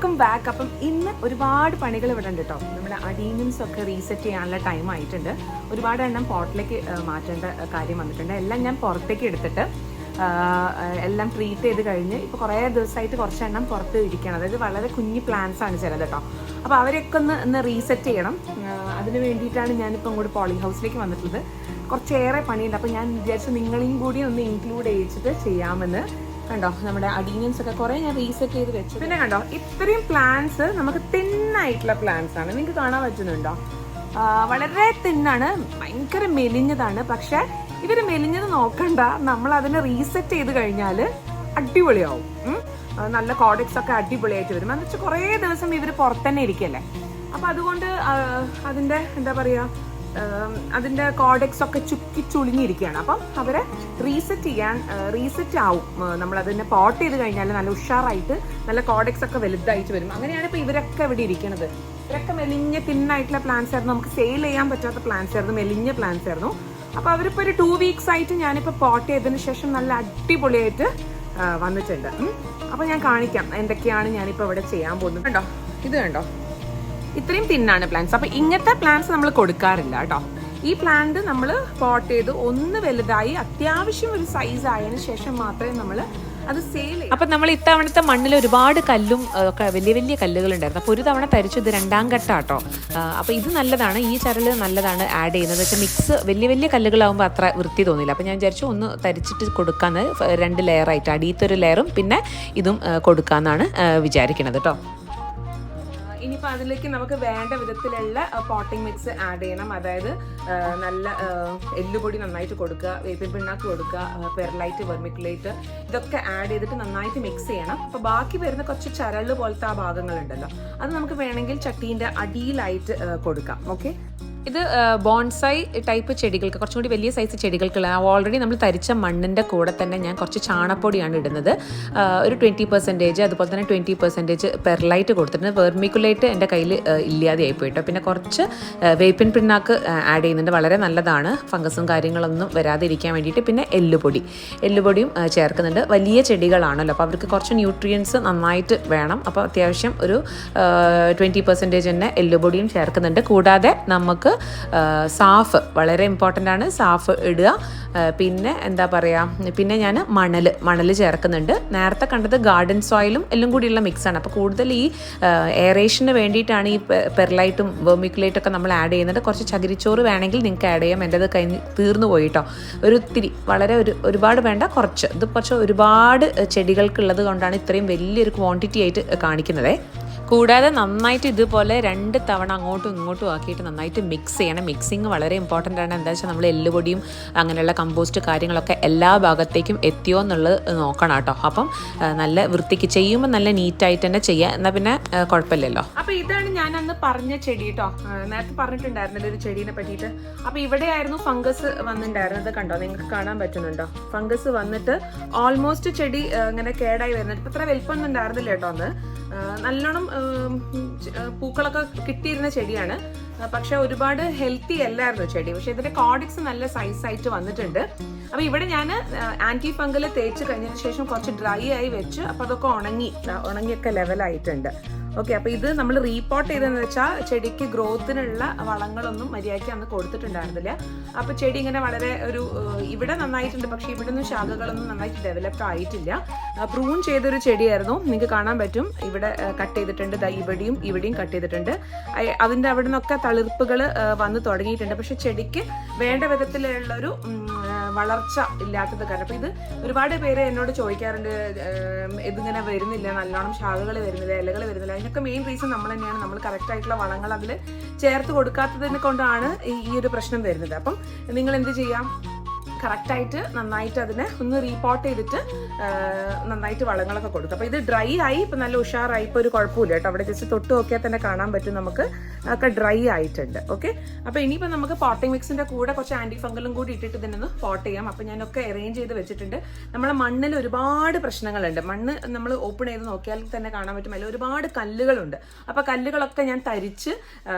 Welcome back. അപ്പം ഇന്ന് ഒരുപാട് പണികൾ ഇവിടെ ഉണ്ട് കേട്ടോ. നമ്മുടെ അഡീനിയംസ് ഒക്കെ റീസെറ്റ് ചെയ്യാനുള്ള ടൈം ആയിട്ടുണ്ട്. ഒരുപാട് എണ്ണം പോട്ടിലേക്ക് മാറ്റേണ്ട കാര്യം വന്നിട്ടുണ്ട്. എല്ലാം ഞാൻ പുറത്തേക്ക് എടുത്തിട്ട് എല്ലാം ട്രീറ്റ് ചെയ്ത് കഴിഞ്ഞ് ഇപ്പോൾ കുറേ ദിവസമായിട്ട് കുറച്ചെണ്ണം പുറത്ത് ഇരിക്കുകയാണ്. അതായത് വളരെ കുഞ്ഞു പ്ലാന്റ്സ് ആണ് ചിലത് കേട്ടോ. അപ്പോൾ അവരെയൊക്കെ ഒന്ന് റീസെറ്റ് ചെയ്യണം. അതിന് വേണ്ടിയിട്ടാണ് ഞാനിപ്പോൾ ഇങ്ങോട്ട് പോളി ഹൗസിലേക്ക് വന്നിട്ടുള്ളത്. കുറച്ചേറെ പണിയുണ്ട്. അപ്പോൾ ഞാൻ വിചാരിച്ചു നിങ്ങളെയും കൂടി ഒന്ന് ഇൻക്ലൂഡ് ചെയ്യിച്ചിട്ട് ചെയ്യാമെന്ന്. കണ്ടോ, നമ്മുടെ അഡീനിയംസ് ഒക്കെ കുറേ ഞാൻ റീസെറ്റ് ചെയ്ത് വെച്ചു. പിന്നെ കണ്ടോ, ഇത്രയും പ്ലാന്റ്സ് നമുക്ക് തിന്നായിട്ടുള്ള പ്ലാന്റ്സ് ആണ്. നിങ്ങൾക്ക് കാണാൻ പറ്റുന്നുണ്ടോ? വളരെ തിന്നാണ്, ഭയങ്കര മെലിഞ്ഞതാണ്. പക്ഷെ ഇവർ മെലിഞ്ഞത് നോക്കണ്ട, നമ്മൾ അതിനെ റീസെറ്റ് ചെയ്ത് കഴിഞ്ഞാൽ അടിപൊളിയാവും. നല്ല കോഡക്സ് ഒക്കെ അടിപൊളിയായിട്ട് വരും. എന്ന് വെച്ചാൽ കുറേ ദിവസം ഇവർ പുറത്ത് തന്നെ ഇരിക്കല്ലേ. അപ്പം അതുകൊണ്ട് അതിൻ്റെ എന്താ പറയുക, അതിൻ്റെ കോഡക്സ് ഒക്കെ ചുക്കി ചുളിഞ്ഞിരിക്കുകയാണ്. അപ്പം അവരെ റീസെറ്റ് ആവും. നമ്മളതിനെ പോട്ട് ചെയ്ത് കഴിഞ്ഞാൽ നല്ല ഉഷാറായിട്ട് നല്ല കോഡക്സ് ഒക്കെ വലുതായിട്ട് വരും. അങ്ങനെയാണ് ഇപ്പോൾ ഇവരൊക്കെ ഇവിടെ ഇരിക്കുന്നത്. ഇവരൊക്കെ മെലിഞ്ഞ തിന്നായിട്ടുള്ള പ്ലാന്റ്സ് ആയിരുന്നു. നമുക്ക് സെയിൽ ചെയ്യാൻ പറ്റാത്ത പ്ലാന്റ്സ് ആയിരുന്നു, മെലിഞ്ഞ പ്ലാന്റ്സ് ആയിരുന്നു. അപ്പോൾ അവരിപ്പോൾ ഒരു 2 weeks ആയിട്ട് ഞാനിപ്പോൾ പോട്ട് ചെയ്തതിന് ശേഷം നല്ല അടിപൊളിയായിട്ട് വന്നിട്ടുണ്ട്. അപ്പോൾ ഞാൻ കാണിക്കാം എന്തൊക്കെയാണ് ഞാനിപ്പോൾ ഇവിടെ ചെയ്യാൻ പോകുന്നത്. കണ്ടോ, ഇത് കണ്ടോ, ഇത്രയും തിന്നാണ് പ്ലാന്റ്സ്. അപ്പോൾ ഇങ്ങനത്തെ പ്ലാന്റ്സ് നമ്മൾ കൊടുക്കാറില്ല കേട്ടോ. ഈ പ്ലാന്റ് നമ്മൾ പോട്ട് ചെയ്ത് ഒന്ന് വലുതായി അത്യാവശ്യം ഒരു സൈസ് ആയതിനു ശേഷം മാത്രമേ നമ്മൾ അത് സെയിൽ ചെയ്യും. അപ്പം നമ്മൾ ഇത്തവണത്തെ മണ്ണിൽ ഒരുപാട് കല്ലും വലിയ വലിയ കല്ലുകൾ ഉണ്ടായിരുന്നു. അപ്പോൾ ഒരു തവണ തരിച്ചു, ഇത് 2ാം ഘട്ടം കേട്ടോ. അപ്പോൾ ഇത് നല്ലതാണ്, ഈ ചരല് നല്ലതാണ് ആഡ് ചെയ്യുന്നത്. വെച്ചാൽ മിക്സ് വലിയ വലിയ കല്ലുകളാകുമ്പോൾ അത്ര വൃത്തി തോന്നില്ല. അപ്പോൾ ഞാൻ വിചാരിച്ചു ഒന്ന് തരിച്ചിട്ട് കൊടുക്കാമെന്ന്. 2 ലെയറായിട്ട്, അടിയത്തൊരു ലെയറും പിന്നെ ഇതും കൊടുക്കാമെന്നാണ് വിചാരിക്കുന്നത് കേട്ടോ. ഇനിയിപ്പോൾ അതിലേക്ക് നമുക്ക് വേണ്ട വിധത്തിലുള്ള പോട്ടിംഗ് മിക്സ് ആഡ് ചെയ്യണം. അതായത് നല്ല എല്ലുപൊടി നന്നായിട്ട് കൊടുക്കുക, വേപ്പിൻ പിണ്ണാക്ക് കൊടുക്കുക, പെർലൈറ്റ്, വെർമിക്കുലേറ്റ് ഇതൊക്കെ ആഡ് ചെയ്തിട്ട് നന്നായിട്ട് മിക്സ് ചെയ്യണം. അപ്പോൾ ബാക്കി വരുന്ന കുറച്ച് ചരല് പോലത്തെ ആ ഭാഗങ്ങളുണ്ടല്ലോ, അത് നമുക്ക് വേണമെങ്കിൽ ചട്ടീൻ്റെ അടിയിലായിട്ട് കൊടുക്കാം. ഓക്കെ, ഇത് ബോൺസായി ടൈപ്പ് ചെടികൾക്ക്, കുറച്ചും കൂടി വലിയ സൈസ് ചെടികൾക്കുള്ള ഓൾറെഡി നമ്മൾ തരിച്ച മണ്ണിൻ്റെ കൂടെ തന്നെ ഞാൻ കുറച്ച് ചാണപ്പൊടിയാണ് ഇടുന്നത്. ഒരു 20%, അതുപോലെ തന്നെ 20% പെർലൈറ്റ് കൊടുത്തിട്ടുണ്ട്. വെർമിക്കുലേറ്റ് എൻ്റെ കയ്യിൽ ഇല്ലാതെ ആയിപ്പോയിട്ടോ. പിന്നെ കുറച്ച് വേപ്പിൻ പിണ്ണാക്ക് ആഡ് ചെയ്യുന്നുണ്ട്, വളരെ നല്ലതാണ്, ഫംഗസും കാര്യങ്ങളൊന്നും വരാതെ ഇരിക്കാൻ വേണ്ടിയിട്ട്. പിന്നെ എല്ലുപൊടിയും ചേർക്കുന്നുണ്ട്. വലിയ ചെടികളാണല്ലോ, അപ്പോൾ അവർക്ക് കുറച്ച് ന്യൂട്രിയൻസ് നന്നായിട്ട് വേണം. അപ്പോൾ അത്യാവശ്യം ഒരു 20% തന്നെ എല്ലുപൊടിയും ചേർക്കുന്നുണ്ട്. കൂടാതെ നമുക്ക് സാഫ് വളരെ ഇമ്പോർട്ടൻ്റ് ആണ്, സാഫ് ഇടുക. പിന്നെ എന്താ പറയുക, പിന്നെ ഞാൻ മണൽ ചേർക്കുന്നുണ്ട്. നേരത്തെ കണ്ടത് ഗാർഡൻ സോയിലും എല്ലാം കൂടിയുള്ള മിക്സാണ്. അപ്പോൾ കൂടുതൽ ഈ എയറേഷന് വേണ്ടിയിട്ടാണ് ഈ പെർലൈറ്റും വെർമിക്കുലേറ്റും ഒക്കെ നമ്മൾ ആഡ് ചെയ്യുന്നത്. കുറച്ച് ചകിരിച്ചോറ് വേണമെങ്കിൽ നിങ്ങൾക്ക് ആഡ് ചെയ്യാം. എൻ്റെ അത് തീർന്നു പോയിട്ടോ. ഒത്തിരി വളരെ ഒരുപാട് വേണ്ട, കുറച്ച്. ഇത് കുറച്ച് ഒരുപാട് ചെടികൾക്കുള്ളത് കൊണ്ടാണ് ഇത്രയും വലിയൊരു ക്വാണ്ടിറ്റി ആയിട്ട് കാണിക്കുന്നത്. കൂടാതെ നന്നായിട്ട് ഇതുപോലെ 2 തവണ അങ്ങോട്ടും ഇങ്ങോട്ടും ആക്കിയിട്ട് നന്നായിട്ട് മിക്സ് ചെയ്യണം. മിക്സിങ് വളരെ ഇമ്പോർട്ടൻ്റ് ആണ്. എന്താ വെച്ചാൽ നമ്മൾ എല്ലുപൊടിയും അങ്ങനെയുള്ള കമ്പോസ്റ്റ് കാര്യങ്ങളൊക്കെ എല്ലാ ഭാഗത്തേക്കും എത്തിയോ എന്നുള്ളത് നോക്കണം കേട്ടോ. അപ്പം നല്ല വൃത്തിക്ക് ചെയ്യുമ്പോൾ നല്ല നീറ്റായിട്ട് തന്നെ ചെയ്യുക, എന്നാൽ പിന്നെ കുഴപ്പമില്ലല്ലോ. അപ്പോൾ ഇതാണ് ഞാൻ അന്ന് പറഞ്ഞ ചെടി കേട്ടോ. നേരത്തെ പറഞ്ഞിട്ടുണ്ടായിരുന്നല്ലോ ഒരു ചെടീനെ പറ്റിയിട്ട്. അപ്പോൾ ഇവിടെയായിരുന്നു ഫംഗസ് വന്നിട്ടുണ്ടായിരുന്നത്. കണ്ടോ, നിങ്ങൾക്ക് കാണാൻ പറ്റുന്നുണ്ടോ? ഫംഗസ് വന്നിട്ട് ഓൾമോസ്റ്റ് ചെടി ഇങ്ങനെ കേടായി വരുന്നുണ്ട്. ഇപ്പം ഇത്ര വലിപ്പമൊന്നും ഉണ്ടായിരുന്നില്ല കേട്ടോ അന്ന്. നല്ലോണം പൂക്കളൊക്കെ കിട്ടിയിരുന്ന ചെടിയാണ്. പക്ഷെ ഒരുപാട് ഹെൽത്തി അല്ലായിരുന്നു ചെടി. പക്ഷെ ഇതിന്റെ കോഡിക്സ് നല്ല സൈസായിട്ട് വന്നിട്ടുണ്ട്. അപ്പൊ ഇവിടെ ഞാൻ ആന്റി ഫംഗൽ തേച്ച് കഴിഞ്ഞതിന് ശേഷം കുറച്ച് ഡ്രൈ ആയി വെച്ച്, അപ്പൊ അതൊക്കെ ഉണങ്ങിയൊക്കെ ലെവലായിട്ടുണ്ട്. ഓക്കെ, അപ്പൊ ഇത് നമ്മൾ റീപോർട്ട് ചെയ്തെന്ന് വെച്ചാൽ ചെടിക്ക് ഗ്രോത്തിനുള്ള വളങ്ങളൊന്നും മര്യാദയ്ക്ക് അന്ന് കൊടുത്തിട്ടുണ്ടായിരുന്നില്ല. അപ്പൊ ചെടി ഇങ്ങനെ വളരെ ഇവിടെ നന്നായിട്ടുണ്ട്, പക്ഷെ ഇവിടെ നിന്നും ശാഖകളൊന്നും നന്നായിട്ട് ഡെവലപ്ഡ് ആയിട്ടില്ല. പ്രൂൺ ചെയ്തൊരു ചെടിയായിരുന്നു, നിങ്ങൾക്ക് കാണാൻ പറ്റും. ഇവിടെ കട്ട് ചെയ്തിട്ടുണ്ട്, ഇവിടെയും കട്ട് ചെയ്തിട്ടുണ്ട്. അതിന്റെ അവിടെ നിന്നൊക്കെ തളിർപ്പുകൾ വന്ന് തുടങ്ങിയിട്ടുണ്ട്. പക്ഷെ ചെടിക്ക് വേണ്ട വിധത്തിലുള്ളൊരു വളർച്ച ഇല്ലാത്തത് കാരണം. അപ്പൊ ഇത് ഒരുപാട് പേര് എന്നോട് ചോദിക്കാറുണ്ട്, ഇതിങ്ങനെ വരുന്നില്ല, നല്ലോണം ശാഖകൾ വരുന്നില്ല, ഇലകൾ വരുന്നില്ല. അതിനൊക്കെ മെയിൻ റീസൺ നമ്മൾ തന്നെയാണ്. നമ്മൾ കറക്റ്റ് ആയിട്ടുള്ള വളങ്ങൾ അതിൽ ചേർത്ത് കൊടുക്കാത്തതിനെ കൊണ്ടാണ് ഈ ഒരു പ്രശ്നം വരുന്നത്. അപ്പം നിങ്ങൾ എന്ത് ചെയ്യാം, കറക്റ്റായിട്ട് നന്നായിട്ട് അതിനെ ഒന്ന് റീപോർട്ട് ചെയ്തിട്ട് നന്നായിട്ട് വളങ്ങളൊക്കെ കൊടുക്കും. അപ്പോൾ ഇത് ഡ്രൈ ആയി, ഇപ്പം നല്ല ഉഷാറായി, ഇപ്പോൾ ഒരു കുഴപ്പമില്ല കേട്ടോ. അവിടെ ജസ്റ്റ് തൊട്ട് നോക്കിയാൽ തന്നെ കാണാൻ പറ്റും നമുക്ക് ഒക്കെ ഡ്രൈ ആയിട്ടുണ്ട്. ഓക്കെ, അപ്പോൾ ഇനിയിപ്പോൾ നമുക്ക് പോട്ടിംഗ് മിക്സിൻ്റെ കൂടെ കുറച്ച് ആൻറ്റി ഫംഗലും കൂടി ഇട്ടിട്ട് ഇതിനൊന്ന് പോട്ട് ചെയ്യാം. അപ്പോൾ ഞാനൊക്കെ അറേഞ്ച് ചെയ്ത് വെച്ചിട്ടുണ്ട്. നമ്മളെ മണ്ണിൽ ഒരുപാട് പ്രശ്നങ്ങളുണ്ട്. മണ്ണ് നമ്മൾ ഓപ്പൺ ചെയ്ത് നോക്കിയാൽ തന്നെ കാണാൻ പറ്റും, അതിൽ ഒരുപാട് കല്ലുകളുണ്ട്. അപ്പോൾ കല്ലുകളൊക്കെ ഞാൻ തരിച്ച്,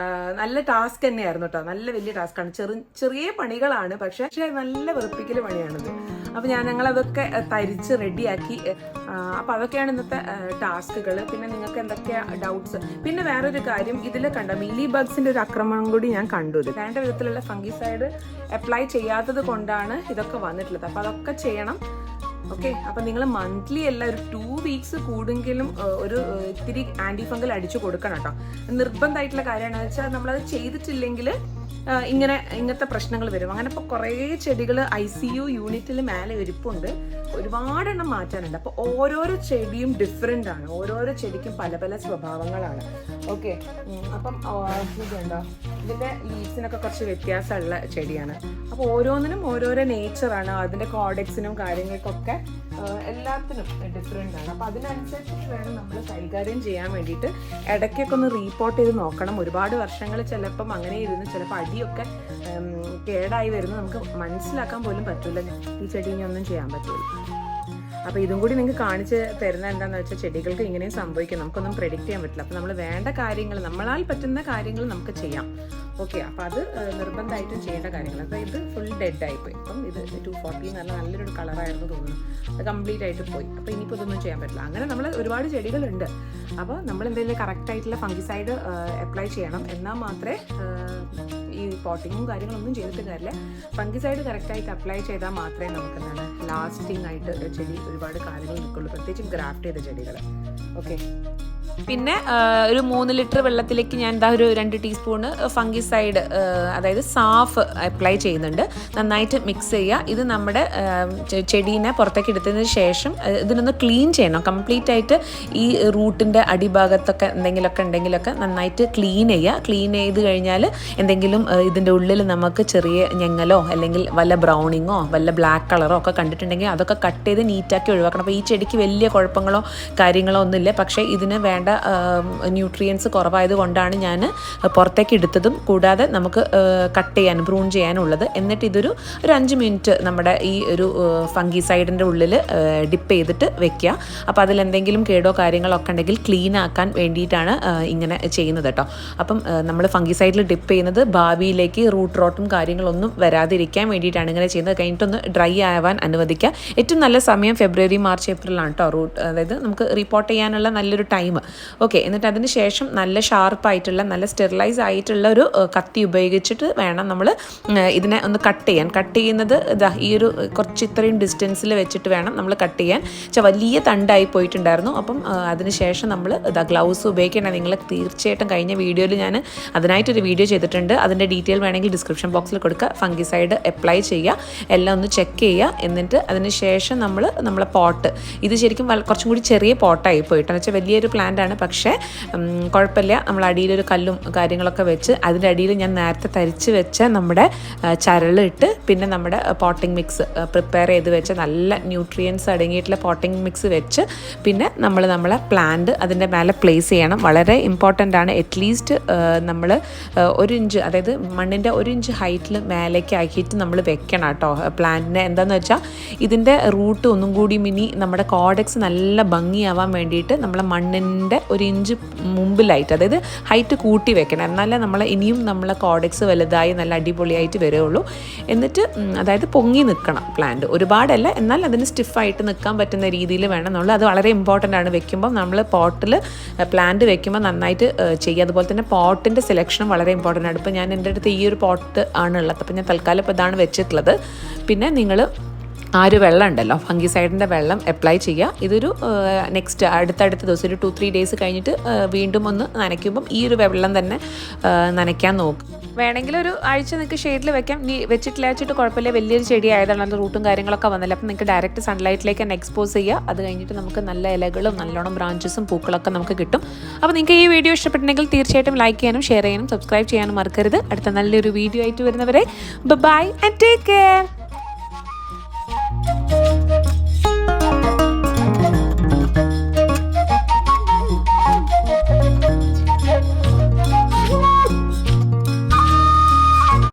നല്ല ടാസ്ക് തന്നെയായിരുന്നു കേട്ടോ, നല്ല വലിയ ടാസ്ക്കാണ്. ചെറിയ പണികളാണ്, പക്ഷേ നല്ല വെറുപ്പിക്കൽ പണിയാണിത്. അപ്പോൾ ഞങ്ങളതൊക്കെ തരിച്ച് റെഡിയാക്കി. അപ്പോൾ അതൊക്കെയാണ് ഇന്നത്തെ ടാസ്കുകൾ. പിന്നെ നിങ്ങൾക്ക് എന്തൊക്കെയാണ് ഡൗട്ട്സ്? പിന്നെ വേറൊരു കാര്യം, ഇതിൽ കണ്ട മീലി ബഗ്സിൻ്റെ ഒരു ആക്രമണം കൂടി ഞാൻ കണ്ടു. ഇത് വേണ്ട വിധത്തിലുള്ള ഫംഗിസൈഡ് അപ്ലൈ ചെയ്യാത്തത് കൊണ്ടാണ് ഇതൊക്കെ വന്നിട്ടുള്ളത്. അപ്പോൾ അതൊക്കെ ചെയ്യണം. ഓക്കെ, അപ്പം നിങ്ങൾ മന്ത്ലി അല്ല, ഒരു 2 വീക്സ് കൂടെങ്കിലും ഒരു ഇത്തിരി ആൻറ്റി ഫംഗൽ അടിച്ചു കൊടുക്കണം കേട്ടോ. നിർബന്ധമായിട്ടുള്ള കാര്യമാണെന്ന് വെച്ചാൽ നമ്മളത് ചെയ്തിട്ടില്ലെങ്കിൽ ഇങ്ങനത്തെ പ്രശ്നങ്ങൾ വരും. അങ്ങനെ ഇപ്പോൾ കുറേ ചെടികൾ ICU യൂണിറ്റിൽ മേലെ ഇരിപ്പുണ്ട്. ഒരുപാടെണ്ണം മാറ്റാനുണ്ട്. അപ്പോൾ ഓരോരോ ചെടിയും ഡിഫറെൻ്റ് ആണ്. ഓരോരോ ചെടിക്കും പല പല സ്വഭാവങ്ങളാണ്. ഓക്കെ, അപ്പം ഇതുണ്ടോ, ഇതിൻ്റെ ലീവ്സിനൊക്കെ കുറച്ച് വ്യത്യാസമുള്ള ചെടിയാണ്. അപ്പോൾ ഓരോന്നിനും ഓരോരോ നേച്ചറാണ്. അതിൻ്റെ കോഡെക്സിനും കാര്യങ്ങൾക്കൊക്കെ എല്ലാത്തിനും ഡിഫറെൻ്റ് ആണ്. അപ്പോൾ അതിനനുസരിച്ചിട്ട് വേണം നമ്മൾ കൈകാര്യം ചെയ്യാൻ വേണ്ടിയിട്ട്. ഇടയ്ക്കൊക്കെ ഒന്ന് റീപ്പോർട്ട് ചെയ്ത് നോക്കണം. ഒരുപാട് വർഷങ്ങൾ ചിലപ്പം അങ്ങനെ ഇരുന്ന് ചിലപ്പോൾ അടിയൊക്കെ കേടായി വരുന്നത് നമുക്ക് മനസ്സിലാക്കാൻ പോലും പറ്റില്ല. ഈ ചെടി ഇനി ഒന്നും ചെയ്യാൻ പറ്റില്ല. അപ്പോൾ ഇതും കൂടി നിങ്ങൾക്ക് കാണിച്ച് തരുന്ന എന്താണെന്ന് വെച്ചാൽ ചെടികൾക്ക് ഇങ്ങനെയും സംഭവിക്കും. നമുക്കൊന്നും പ്രെഡിക്റ്റ് ചെയ്യാൻ പറ്റില്ല. അപ്പോൾ നമ്മൾ വേണ്ട കാര്യങ്ങൾ, നമ്മളാൽ പറ്റുന്ന കാര്യങ്ങൾ നമുക്ക് ചെയ്യാം. ഓക്കെ, അപ്പോൾ അത് നിർബന്ധമായിട്ടും ചെയ്യേണ്ട കാര്യങ്ങൾ. അപ്പോൾ ഇത് ഫുൾ ഡെഡായിപ്പോയി. അപ്പം ഇത് 240 നല്ല നല്ലൊരു കളറായിരുന്നു തോന്നുന്നു. അത് കംപ്ലീറ്റ് ആയിട്ട് പോയി. അപ്പോൾ ഇനിയിപ്പോൾ ഇതൊന്നും ചെയ്യാൻ പറ്റില്ല. അങ്ങനെ നമ്മൾ ഒരുപാട് ചെടികളുണ്ട്. അപ്പോൾ നമ്മൾ എന്തെങ്കിലും കറക്റ്റായിട്ടുള്ള ഫംഗിസൈഡ് അപ്ലൈ ചെയ്യണം. എന്നാൽ മാത്രമേ ഈ പോട്ടിങ്ങും കാര്യങ്ങളൊന്നും ചെയ്തിട്ട് കാര്യമില്ല. ഫംഗിസൈഡ് കറക്റ്റായിട്ട് അപ്ലൈ ചെയ്താൽ മാത്രമേ നമുക്ക് എന്താണ് ലാസ്റ്റിംഗ് ആയിട്ട് ചെടി ഒരുപാട് കാര്യങ്ങൾ നിൽക്കുള്ളൂ, പ്രത്യേകിച്ചും ഗ്രാഫ്റ്റ് ചെയ്ത ചെടികൾ. ഓക്കെ, പിന്നെ ഒരു 3 ലിറ്റർ വെള്ളത്തിലേക്ക് ഞാൻ എന്താ ഒരു 2 ടീസ്പൂണ് ഫംഗിസൈഡ് അതായത് സാഫ് അപ്ലൈ ചെയ്യുന്നുണ്ട്. നന്നായിട്ട് മിക്സ് ചെയ്യുക. ഇത് നമ്മുടെ ചെടീനെ പുറത്തേക്ക് എടുത്തതിന് ശേഷം ഇതിനൊന്ന് ക്ലീൻ ചെയ്യണം കംപ്ലീറ്റ് ആയിട്ട്. ഈ റൂട്ടിൻ്റെ അടിഭാഗത്തൊക്കെ എന്തെങ്കിലുമൊക്കെ നന്നായിട്ട് ക്ലീൻ ചെയ്യുക. ക്ലീൻ ചെയ്ത് കഴിഞ്ഞാൽ എന്തെങ്കിലും ഇതിൻ്റെ ഉള്ളിൽ നമുക്ക് ചെറിയ ഞെങ്ങലോ അല്ലെങ്കിൽ വല്ല ബ്രൗണിങ്ങോ വല്ല ബ്ലാക്ക് കളറോ ഒക്കെ കണ്ടിട്ടുണ്ടെങ്കിൽ അതൊക്കെ കട്ട് ചെയ്ത് നീറ്റാക്കി ഒഴിവാക്കണം. അപ്പോൾ ഈ ചെടിക്ക് വലിയ കുഴപ്പങ്ങളോ കാര്യങ്ങളോ ഒന്നുമില്ല. പക്ഷേ ഇതിന് വേണ്ട ന്യൂട്രിയൻസ് കുറവായത് കൊണ്ടാണ് ഞാൻ പുറത്തേക്ക് എടുത്തതും. കൂടാതെ നമുക്ക് കട്ട് ചെയ്യാൻ പ്രൂൺ ചെയ്യാനുള്ളത്. എന്നിട്ട് ഇതൊരു 5 മിനിറ്റ് നമ്മുടെ ഈ ഒരു ഫംഗിസൈഡിൻ്റെ ഉള്ളിൽ ഡിപ്പ് ചെയ്തിട്ട് വെക്കുക. അപ്പോൾ അതിലെന്തെങ്കിലും കേടോ കാര്യങ്ങളോ ഒക്കെ ഉണ്ടെങ്കിൽ ക്ലീൻ ആക്കാൻ വേണ്ടിയിട്ടാണ് ഇങ്ങനെ ചെയ്യുന്നത് കേട്ടോ. അപ്പം നമ്മൾ ഫംഗിസൈഡിൽ ഡിപ്പ് ചെയ്യുന്നത് ഭാവിയിലേക്ക് റൂട്ട് റോട്ടും കാര്യങ്ങളൊന്നും വരാതിരിക്കാൻ വേണ്ടിയിട്ടാണ് ഇങ്ങനെ ചെയ്യുന്നത്. കഴിഞ്ഞിട്ടൊന്ന് ഡ്രൈ ആവാൻ അനുവദിക്കുക. ഏറ്റവും നല്ല സമയം ഫെബ്രുവരി മാർച്ച് ഏപ്രിലാണ് കേട്ടോ. റൂട്ട് അതായത് നമുക്ക് റിപ്പോർട്ട് ചെയ്യാനുള്ള നല്ലൊരു ടൈം. ഓക്കെ, എന്നിട്ട് അതിന് ശേഷം നല്ല ഷാർപ്പായിട്ടുള്ള നല്ല സ്റ്റെറിലൈസ് ആയിട്ടുള്ള ഒരു കത്തി ഉപയോഗിച്ചിട്ട് വേണം നമ്മൾ ഇതിനെ ഒന്ന് കട്ട് ചെയ്യാൻ. കട്ട് ചെയ്യുന്നത് ഇതാ ഈ ഒരു കുറച്ച് ഇത്രയും ഡിസ്റ്റൻസിൽ വെച്ചിട്ട് വേണം നമ്മൾ കട്ട് ചെയ്യാൻ. വലിയ തണ്ടായി പോയിട്ടുണ്ടായിരുന്നു. അപ്പം അതിന് ശേഷം നമ്മൾ ഇതാ ഗ്ലൗസ് ഉപയോഗിക്കണം. നിങ്ങൾ തീർച്ചയായിട്ടും കഴിഞ്ഞ വീഡിയോയിൽ ഞാൻ അതിനായിട്ടൊരു വീഡിയോ ചെയ്തിട്ടുണ്ട്. അതിൻ്റെ ഡീറ്റെയിൽ വേണമെങ്കിൽ ഡിസ്ക്രിപ്ഷൻ ബോക്സിൽ കൊടുക്കുക. ഫംഗിസൈഡ് അപ്ലൈ ചെയ്യുക, എല്ലാം ഒന്ന് ചെക്ക് ചെയ്യുക. എന്നിട്ട് അതിന് ശേഷം നമ്മളെ പോട്ട്, ഇത് ശരിക്കും കുറച്ചും കൂടി ചെറിയ പോട്ടായി പോയിട്ടെന്ന് വെച്ചാൽ വലിയൊരു പ്ലാന്റ് ആണ്. പക്ഷേ കുഴപ്പമില്ല. നമ്മൾ അടിയിലൊരു കല്ലും കാര്യങ്ങളൊക്കെ വെച്ച് അതിൻ്റെ അടിയിൽ ഞാൻ നേരത്തെ തരിച്ച് വെച്ച നമ്മുടെ ചരളിട്ട് പിന്നെ നമ്മുടെ പോട്ടിംഗ് മിക്സ് പ്രിപ്പയർ ചെയ്ത് വെച്ച് നല്ല ന്യൂട്രിയൻസ് അടങ്ങിയിട്ടുള്ള പോട്ടിംഗ് മിക്സ് വെച്ച് പിന്നെ നമ്മളെ പ്ലാന്റ് അതിൻ്റെ മേലെ പ്ലേസ് ചെയ്യണം. വളരെ ഇമ്പോർട്ടൻ്റ് ആണ്. അറ്റ്ലീസ്റ്റ് നമ്മൾ 1 ഇഞ്ച്, അതായത് മണ്ണിൻ്റെ 1 ഇഞ്ച് ഹൈറ്റിൽ മേലേക്ക് ആക്കിയിട്ട് നമ്മൾ വെക്കണം കേട്ടോ പ്ലാന്റിനെ. എന്താണെന്ന് വെച്ചാൽ ഇതിൻ്റെ റൂട്ട് ഒന്നും കൂടി മിനി നമ്മുടെ കോഡെക്സ് നല്ല ഭംഗിയാവാൻ വേണ്ടിയിട്ട് നമ്മളെ മണ്ണിൻ്റെ 1 ഇഞ്ച് മുമ്പിലായിട്ട്, അതായത് ഹൈറ്റ് കൂട്ടി വെക്കണം. എന്നാലേ ഇനിയും നമ്മളെ കോഡെക്സ് വലുതായി നല്ല അടിപൊളിയായിട്ട് വരുള്ളൂ. എന്നിട്ട് അതായത് പൊങ്ങി നിൽക്കണം പ്ലാന്റ്, ഒരുപാടല്ല എന്നാൽ അതിന് സ്റ്റിഫായിട്ട് നിൽക്കാൻ പറ്റുന്ന രീതിയിൽ വേണം എന്നുള്ളത്. അത് വളരെ ഇമ്പോർട്ടൻ്റ് ആണ്. വെക്കുമ്പോൾ നമ്മൾ പോട്ടിൽ പ്ലാന്റ് വെക്കുമ്പോൾ നന്നായിട്ട് ചെയ്യുക. അതുപോലെ തന്നെ പോട്ടിൻ്റെ സെലക്ഷനും വളരെ ഇമ്പോർട്ടൻ്റ് ആണ്. ഇപ്പോൾ ഞാൻ എൻ്റെ അടുത്ത് ഈ ഒരു പോട്ട് ആണുള്ളത്. അപ്പോൾ ഞാൻ തൽക്കാലം ഇപ്പോൾ ഇതാണ് വെച്ചിട്ടുള്ളത്. പിന്നെ നിങ്ങൾ ആ ഒരു വെള്ളം ഉണ്ടല്ലോ, ഫംഗിസൈഡിൻ്റെ വെള്ളം അപ്ലൈ ചെയ്യുക. ഇതൊരു നെക്സ്റ്റ് അടുത്തടുത്ത ദിവസം ഒരു 2-3 ഡേയ്സ് കഴിഞ്ഞിട്ട് വീണ്ടും ഒന്ന് നനയ്ക്കുമ്പം ഈ ഒരു വെള്ളം തന്നെ നനയ്ക്കാൻ നോക്കും. വേണമെങ്കിൽ ഒരു ആഴ്ച നിങ്ങൾക്ക് ഷെയ്ഡിൽ വെക്കാം. വെച്ചിട്ടില്ല വെച്ചിട്ട് കുഴപ്പമില്ല. വലിയൊരു ചെടി ആയതാണ്, നല്ല റൂട്ടും കാര്യങ്ങളൊക്കെ വന്നില്ല. അപ്പം നിങ്ങൾക്ക് ഡയറക്റ്റ് സൺലൈറ്റിലേക്ക് തന്നെ എക്സ്പോസ് ചെയ്യുക. അത് കഴിഞ്ഞിട്ട് നമുക്ക് നല്ല ഇലകളും നല്ലോണം ബ്രാഞ്ചസും പൂക്കളൊക്കെ നമുക്ക് കിട്ടും. അപ്പോൾ നിങ്ങൾക്ക് ഈ വീഡിയോ ഇഷ്ടപ്പെട്ടിട്ടുണ്ടെങ്കിൽ തീർച്ചയായിട്ടും ലൈക്ക് ചെയ്യാനും ഷെയർ ചെയ്യാനും സബ്സ്ക്രൈബ് ചെയ്യാനും മറക്കരുത്. അടുത്ത നല്ലൊരു വീഡിയോ ആയിട്ട് വരുന്നവരെ ബൈ ആൻഡ് ടേക്ക് കെയർ.